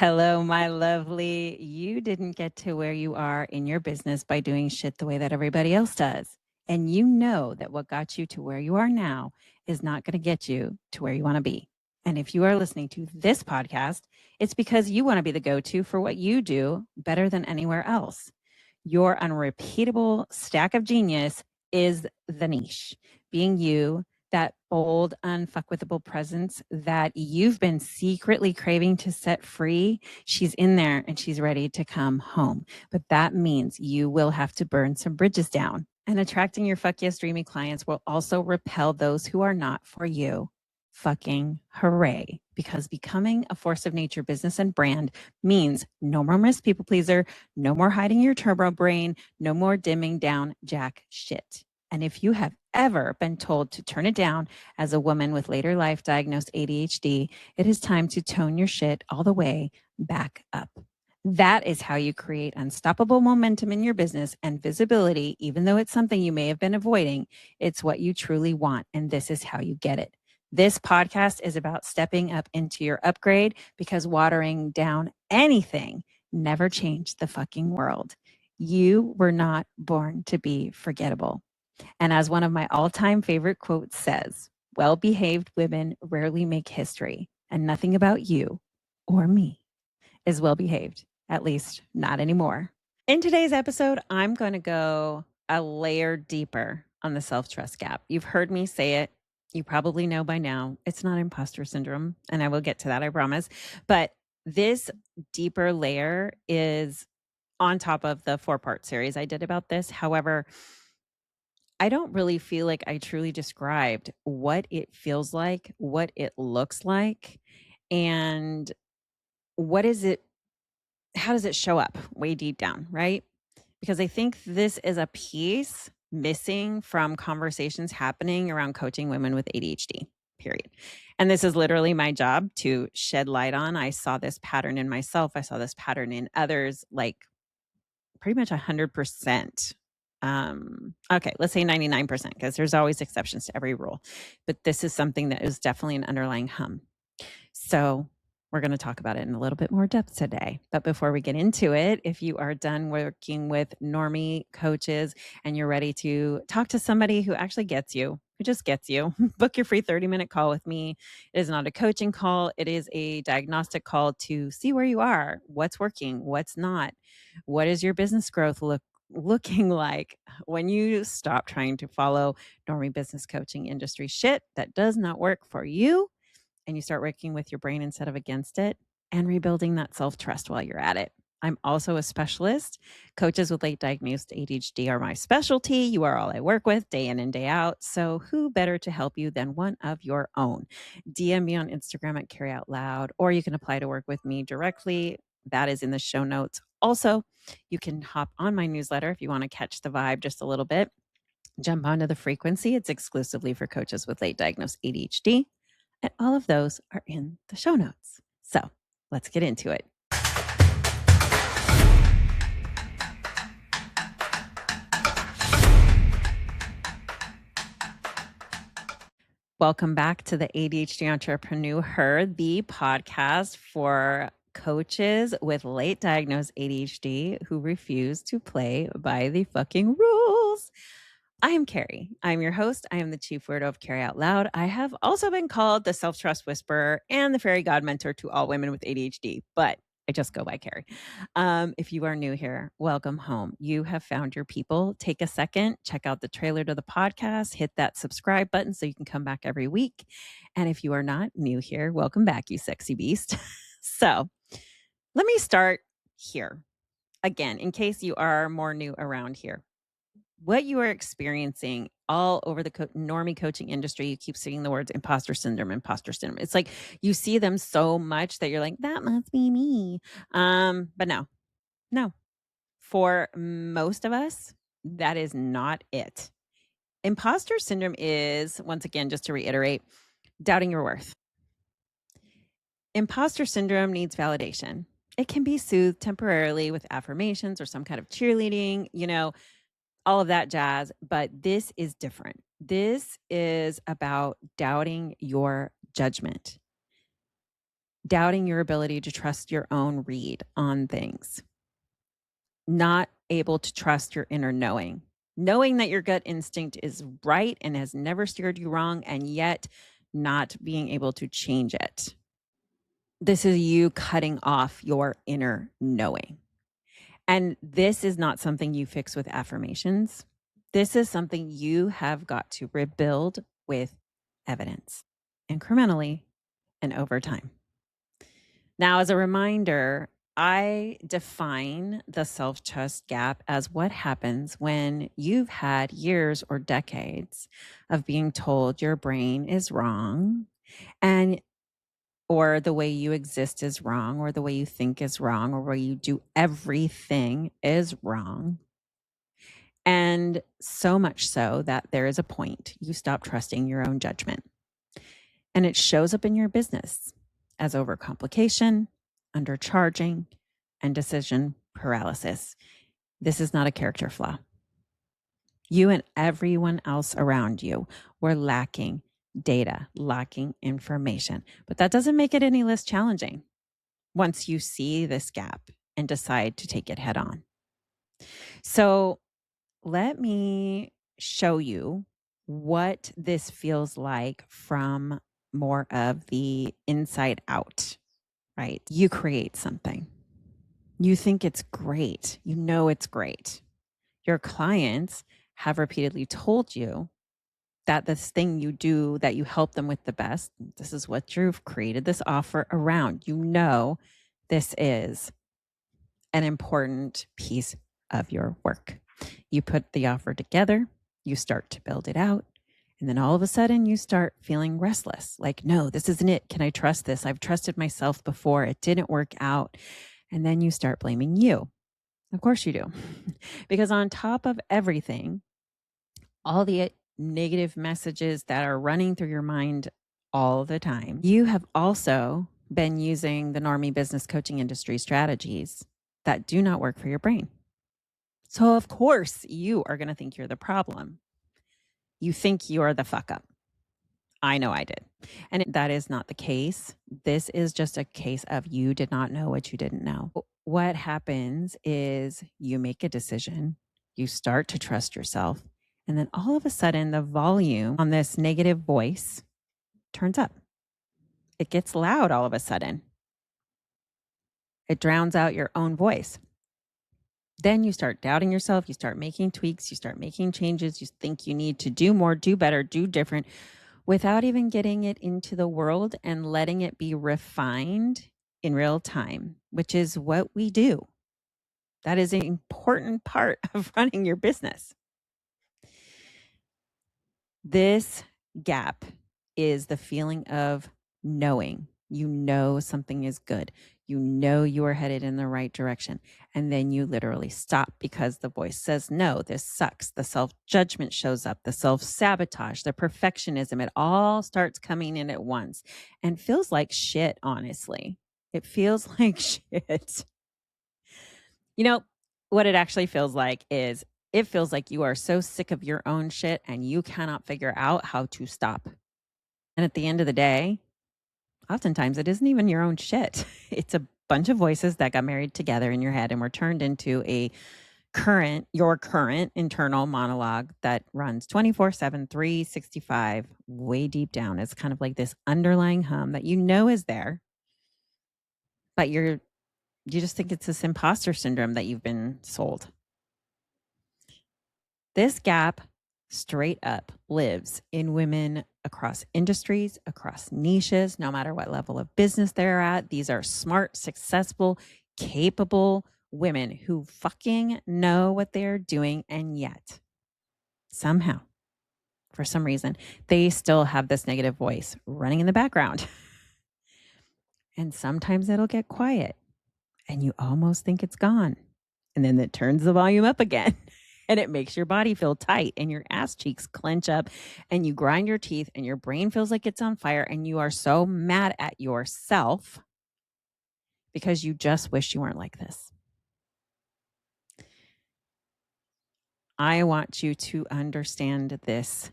Hello, my lovely. You didn't get to where you are in your business by doing shit the way that everybody else does. And you know that what got you to where you are now is not going to get you to where you want to be. And if you are listening to this podcast, it's because you want to be the go to for what you do better than anywhere else. Your unrepeatable stack of genius is the niche, being you, that bold, unfuckwithable presence that you've been secretly craving to set free. She's in there and she's ready to come home. But that means you will have to burn some bridges down. And attracting your fuck yes dreamy clients will also repel those who are not for you. Fucking hooray. Because becoming a force of nature business and brand means no more Miss People Pleaser, no more hiding your turbo brain, no more dimming down jack shit. And if you have ever been told to turn it down as a woman with later life diagnosed ADHD, it is time to tone your shit all the way back up. That is how you create unstoppable momentum in your business and visibility, even though it's something you may have been avoiding. It's what you truly want, and this is how you get it. This podcast is about stepping up into your upgrade because watering down anything never changed the fucking world. You were not born to be forgettable. And as one of my all-time favorite quotes says, well-behaved women rarely make history, and nothing about you or me is well-behaved, at least not anymore. In today's episode, I'm going to go a layer deeper on the self-trust gap. You've heard me say it. You probably know by now, it's not imposter syndrome, and I will get to that, I promise. But this deeper layer is on top of the 4-part series I did about this. However, I don't really feel like I truly described what it feels like, what it looks like, and what is it, how does it show up way deep down, right? Because I think this is a piece missing from conversations happening around coaching women with ADHD, period. And this is literally my job to shed light on. I saw this pattern in myself. I saw this pattern in others, like pretty much 100%. Okay, let's say 99%, because there's always exceptions to every rule. But this is something that is definitely an underlying hum. So we're going to talk about it in a little bit more depth today. But before we get into it, if you are done working with Normie coaches and you're ready to talk to somebody who actually gets you, who just gets you, book your free 30-minute call with me. It is not a coaching call. It is a diagnostic call to see where you are, what's working, what's not. What is your business growth looking like when you stop trying to follow Normie Business Coaching Industry shit that does not work for you, and you start working with your brain instead of against it, and rebuilding that self-trust while you're at it. I'm also a specialist. Coaches with late diagnosed ADHD are my specialty. You are all I work with day in and day out. So who better to help you than one of your own? DM me on Instagram at Carry Out Loud, or you can apply to work with me directly. That is in the show notes. Also, you can hop on my newsletter if you want to catch the vibe just a little bit. Jump onto the frequency. It's exclusively for coaches with late diagnosed ADHD. And all of those are in the show notes. So let's get into it. Welcome back to the ADHD Entrepreneur, the podcast for coaches with late diagnosed ADHD who refuse to play by the fucking rules. I am Carrie. I'm your host. I am the chief weirdo of Carry Out Loud. I have also been called the self-trust whisperer and the fairy god mentor to all women with ADHD, but I just go by Carrie. If you are new here, welcome home. You have found your people. Take a second, check out the trailer to the podcast, hit that subscribe button so you can come back every week. And if you are not new here, welcome back, you sexy beast. So let me start here. Again, in case you are more new around here. What you are experiencing all over the Normie coaching industry, you keep seeing the words imposter syndrome, imposter syndrome. It's like you see them so much that you're like, that must be me. But no. For most of us, that is not it. Imposter syndrome is, once again, just to reiterate, doubting your worth. Imposter syndrome needs validation. It can be soothed temporarily with affirmations or some kind of cheerleading, all of that jazz, but this is different. This is about doubting your judgment. doubting your ability to trust your own read on things, not able to trust your inner knowing that your gut instinct is right and has never steered you wrong, and yet not being able to change it. This is you cutting off your inner knowing. And this is not something you fix with affirmations. This is something you have got to rebuild with evidence, incrementally and over time. Now, as a reminder, I define the self-trust gap as what happens when you've had years or decades of being told your brain is wrong, and or the way you exist is wrong, or the way you think is wrong, or where you do everything is wrong. And so much so that there is a point you stop trusting your own judgment. And it shows up in your business as overcomplication, undercharging, and decision paralysis. This is not a character flaw. You and everyone else around you were lacking data, lacking information, but that doesn't make it any less challenging once you see this gap and decide to take it head on. So let me show you what this feels like from more of the inside out, right? You create something. You think it's great. You know it's great. Your clients have repeatedly told you that this thing you do that you help them with the best, this is what you've created this offer around. You know this is an important piece of your work. You put the offer together, you start to build it out, and then all of a sudden you start feeling restless. Like, no, this isn't it. Can I trust this? I've trusted myself before. It didn't work out. And then you start blaming you. Of course you do. Because on top of everything, all the negative messages that are running through your mind all the time, you have also been using the Normie Business Coaching Industry strategies that do not work for your brain. So of course you are going to think you're the problem. You think you're the fuck up. I know I did. And that is not the case. This is just a case of you did not know what you didn't know. What happens is you make a decision, you start to trust yourself, and then all of a sudden the volume on this negative voice turns up. It gets loud all of a sudden. It drowns out your own voice. Then you start doubting yourself. You start making tweaks. You start making changes. You think you need to do more, do better, do different without even getting it into the world and letting it be refined in real time, which is what we do. That is an important part of running your business. This gap is the feeling of knowing. You know something is good. You know you are headed in the right direction. And then you literally stop because the voice says, no, this sucks. The self-judgment shows up, the self-sabotage, the perfectionism. It all starts coming in at once and feels like shit, honestly. It feels like shit. You know, what it actually feels like is it feels like you are so sick of your own shit and you cannot figure out how to stop. And at the end of the day, oftentimes it isn't even your own shit. It's a bunch of voices that got married together in your head and were turned into your current internal monologue that runs 24/7, 365, way deep down. It's kind of like this underlying hum that you know is there, but you just think it's this imposter syndrome that you've been sold. This gap straight up lives in women across industries, across niches, no matter what level of business they're at. These are smart, successful, capable women who fucking know what they're doing. And yet, somehow, for some reason, they still have this negative voice running in the background. And sometimes it'll get quiet and you almost think it's gone. And then it turns the volume up again. And it makes your body feel tight and your ass cheeks clench up and you grind your teeth and your brain feels like it's on fire and you are so mad at yourself because you just wish you weren't like this. I want you to understand this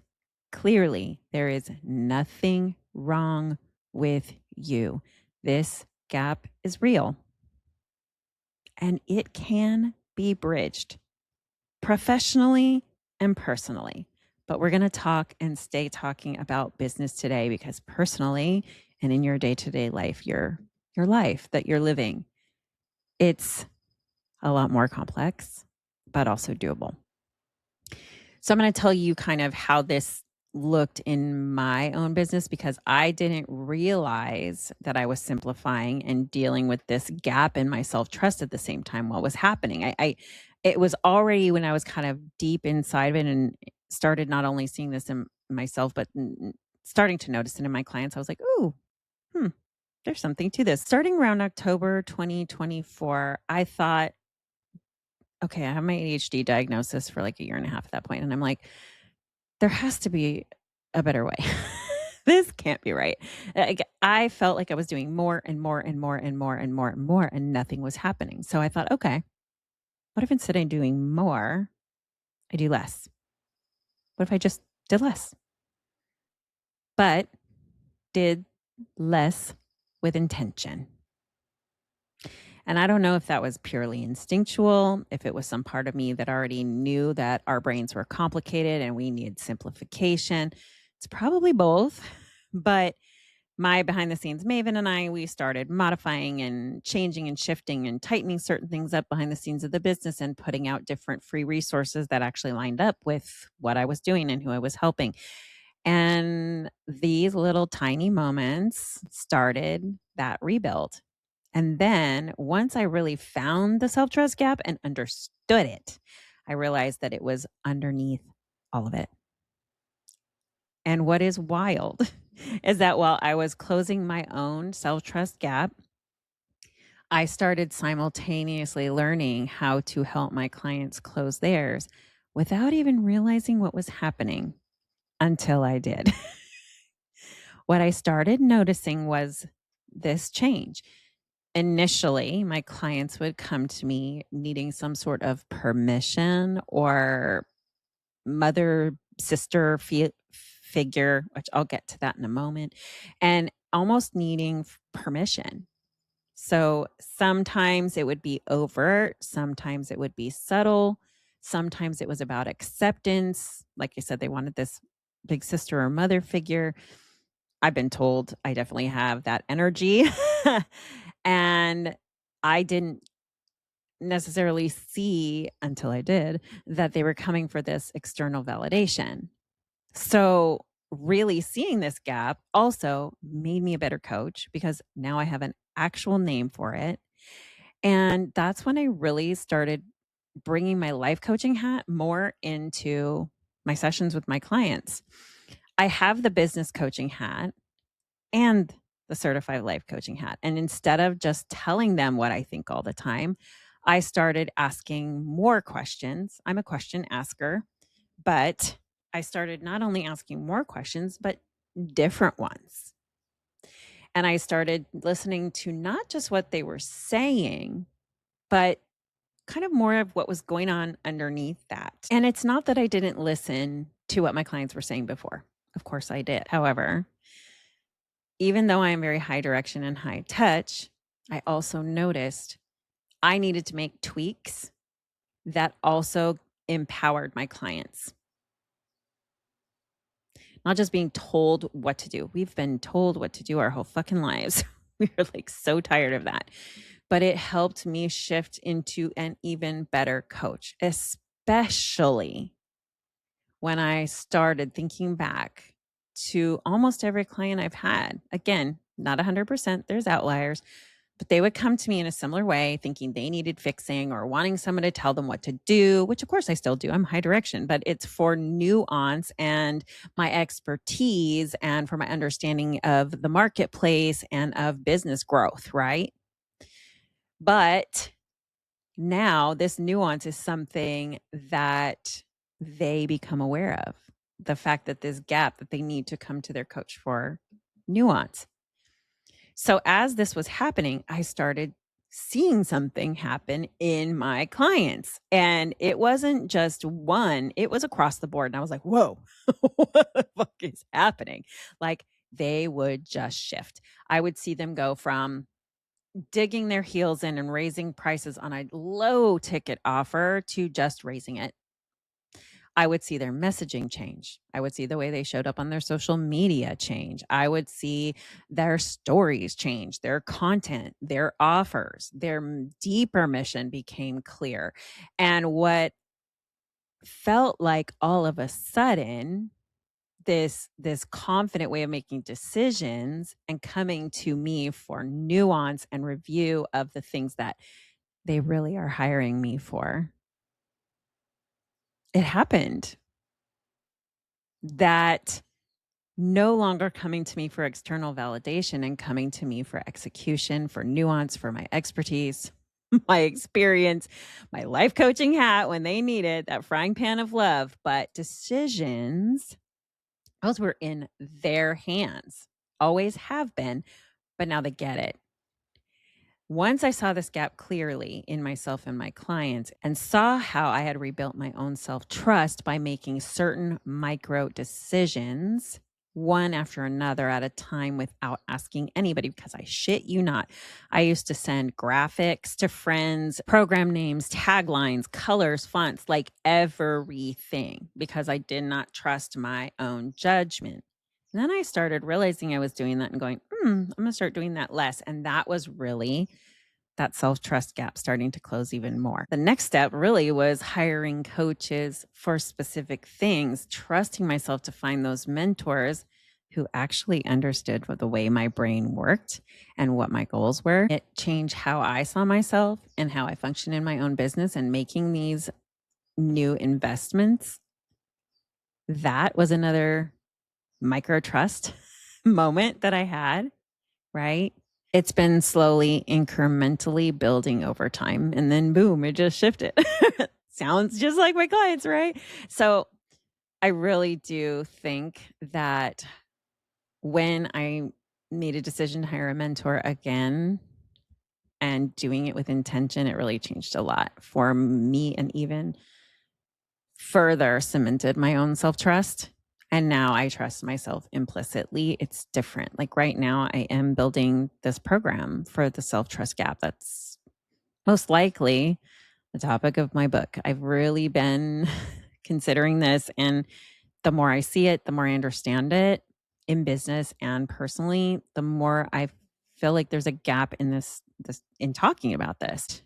clearly. There is nothing wrong with you. This gap is real and it can be bridged professionally and personally. But we're going to talk and stay talking about business today because personally and in your day-to-day life, your life that you're living, it's a lot more complex, but also doable. So I'm going to tell you kind of how this looked in my own business because I didn't realize that I was simplifying and dealing with this gap in my self-trust at the same time what was happening. It was already when I was kind of deep inside of it and started not only seeing this in myself, but starting to notice it in my clients. I was like, ooh, there's something to this. Starting around October 2024, I thought, okay, I have my ADHD diagnosis for like a year and a half at that point, and I'm like, there has to be a better way. This can't be right. I felt like I was doing more and more and more and more and more and more, and nothing was happening. So I thought, okay, what if instead of doing more, I do less? What if I just did less? But did less with intention. And I don't know if that was purely instinctual, if it was some part of me that already knew that our brains were complicated and we needed simplification. It's probably both. But my behind the scenes Maven and I, we started modifying and changing and shifting and tightening certain things up behind the scenes of the business and putting out different free resources that actually lined up with what I was doing and who I was helping. And these little tiny moments started that rebuild. And then once I really found the self-trust gap and understood it, I realized that it was underneath all of it. And what is wild is that while I was closing my own self-trust gap, I started simultaneously learning how to help my clients close theirs without even realizing what was happening until I did. What I started noticing was this change. Initially, my clients would come to me needing some sort of permission or mother sister figure, which I'll get to that in a moment, and almost needing permission. So sometimes it would be overt, sometimes it would be subtle, sometimes it was about acceptance. Like I said, they wanted this big sister or mother figure. I've been told I definitely have that energy. And I didn't necessarily see until I did that they were coming for this external validation. So, really seeing this gap also made me a better coach because now I have an actual name for it. And that's when I really started bringing my life coaching hat more into my sessions with my clients. I have the business coaching hat and the certified life coaching hat. And instead of just telling them what I think all the time, I started asking more questions. I'm a question asker, but I started not only asking more questions, but different ones. And I started listening to not just what they were saying, but kind of more of what was going on underneath that. And it's not that I didn't listen to what my clients were saying before. Of course I did. However, even though I am very high direction and high touch, I also noticed I needed to make tweaks that also empowered my clients. Not just being told what to do. We've been told what to do our whole fucking lives. We are like so tired of that. But it helped me shift into an even better coach, especially when I started thinking back to almost every client I've had. Again, not 100%, there's outliers, but they would come to me in a similar way, thinking they needed fixing or wanting someone to tell them what to do, which of course I still do. I'm high direction, but it's for nuance and my expertise and for my understanding of the marketplace and of business growth, right? But now this nuance is something that they become aware of. The fact that this gap that they need to come to their coach for nuance. So as this was happening, I started seeing something happen in my clients. And it wasn't just one, it was across the board. And I was like, whoa, what the fuck is happening? Like they would just shift. I would see them go from digging their heels in and raising prices on a low ticket offer to just raising it. I would see their messaging change. I would see the way they showed up on their social media change. I would see their stories change, their content, their offers, their deeper mission became clear. And what felt like all of a sudden this confident way of making decisions and coming to me for nuance and review of the things that they really are hiring me for. It happened that no longer coming to me for external validation and coming to me for execution, for nuance, for my expertise, my experience, my life coaching hat when they need it, that frying pan of love. But decisions, those were in their hands, always have been, but now they get it. Once I saw this gap clearly in myself and my clients and saw how I had rebuilt my own self-trust by making certain micro decisions, one after another at a time without asking anybody, because I shit you not, I used to send graphics to friends, program names, taglines, colors, fonts, like everything, because I did not trust my own judgment. And then I started realizing I was doing that and going, I'm going to start doing that less. And that was really that self-trust gap starting to close even more. The next step really was hiring coaches for specific things, trusting myself to find those mentors who actually understood what the way my brain worked and what my goals were. It changed how I saw myself and how I function in my own business, and making these new investments. That was another micro trust moment that I had, right? It's been slowly, incrementally building over time. And then boom, it just shifted. Sounds just like my clients, right? So I really do think that when I made a decision to hire a mentor again and doing it with intention, it really changed a lot for me, and even further cemented my own self-trust. And now I trust myself implicitly. It's different. Like right now, I am building this program for the self-trust gap. That's most likely the topic of my book. I've really been considering this. And the more I see it, the more I understand it in business and personally, the more I feel like there's a gap in this in talking about this.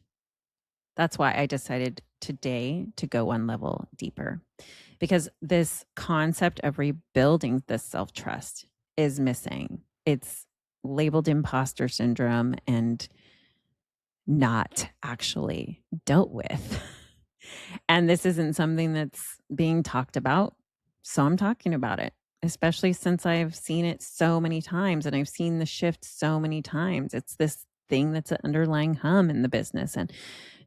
That's why I decided today to go one level deeper, because this concept of rebuilding this self-trust is missing. It's labeled imposter syndrome and not actually dealt with. And this isn't something that's being talked about. So I'm talking about it, especially since I've seen it so many times and I've seen the shift so many times. It's this thing that's an underlying hum in the business, and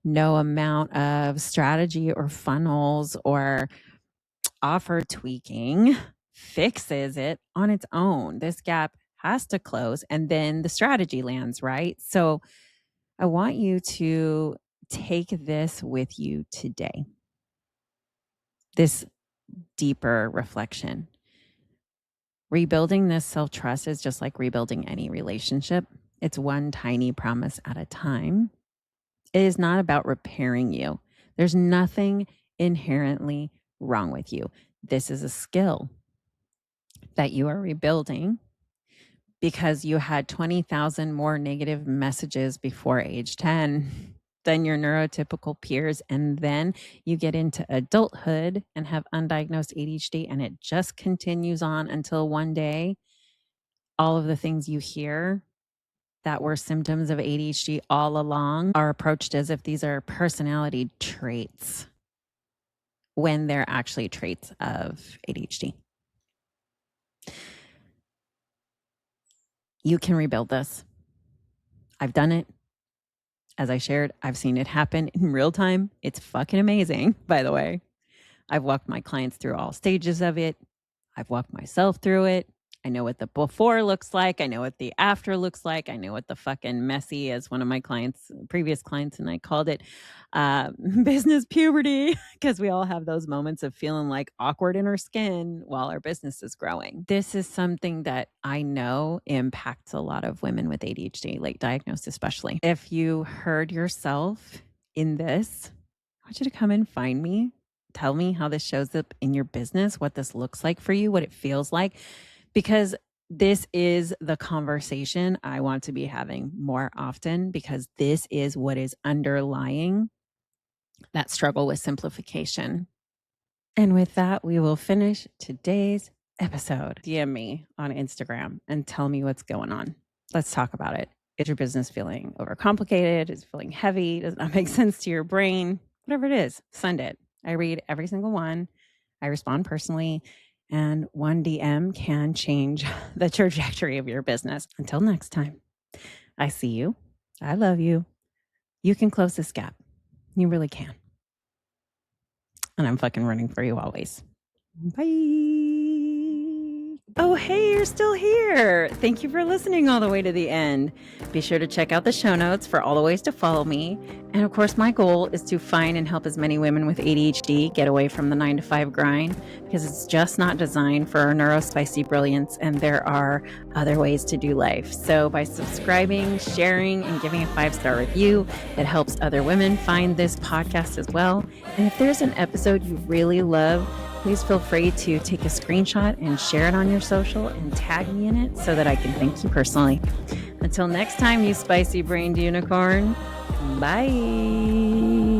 no amount of strategy or funnels or offer tweaking fixes it on its own. This gap has to close, and then the strategy lands, right? So I want you to take this with you today, this deeper reflection. Rebuilding this self-trust is just like rebuilding any relationship. It's one tiny promise at a time. It is not about repairing you. There's nothing inherently wrong with you. This is a skill that you are rebuilding because you had 20,000 more negative messages before age 10 than your neurotypical peers. And then you get into adulthood and have undiagnosed ADHD, and it just continues on until one day, all of the things you hear that were symptoms of ADHD all along are approached as if these are personality traits, when they're actually traits of ADHD. You can rebuild this. I've done it. As I shared, I've seen it happen in real time. It's fucking amazing, by the way. I've walked my clients through all stages of it. I've walked myself through it. I know what the before looks like. I know what the after looks like. I know what the fucking messy, as one of my clients, previous clients, and I called it business puberty, because we all have those moments of feeling like awkward in our skin while our business is growing. This is something that I know impacts a lot of women with ADHD, late diagnosed especially. If you heard yourself in this, I want you to come and find me. Tell me how this shows up in your business, what this looks like for you, what it feels like, because this is the conversation I want to be having more often, because this is what is underlying that struggle with simplification. And with that, we will finish today's episode. DM me on Instagram and tell me what's going on. Let's talk about it. Is your business feeling overcomplicated? Is it feeling heavy? Does it not make sense to your brain? Whatever it is, send it. I read every single one. I respond personally, and one DM can change the trajectory of your business. Until next time, I see you. I love you. You can close this gap. You really can. And I'm fucking running for you always. Bye. Oh, hey, you're still here. Thank you for listening all the way to the end. Be sure to check out the show notes for all the ways to follow me. And of course, my goal is to find and help as many women with ADHD get away from the 9-to-5 grind, because it's just not designed for our neurospicy brilliance, and there are other ways to do life. So by subscribing, sharing, and giving a 5-star review, it helps other women find this podcast as well. And if there's an episode you really love, please feel free to take a screenshot and share it on your social and tag me in it so that I can thank you personally. Until next time, you spicy brained unicorn. Bye.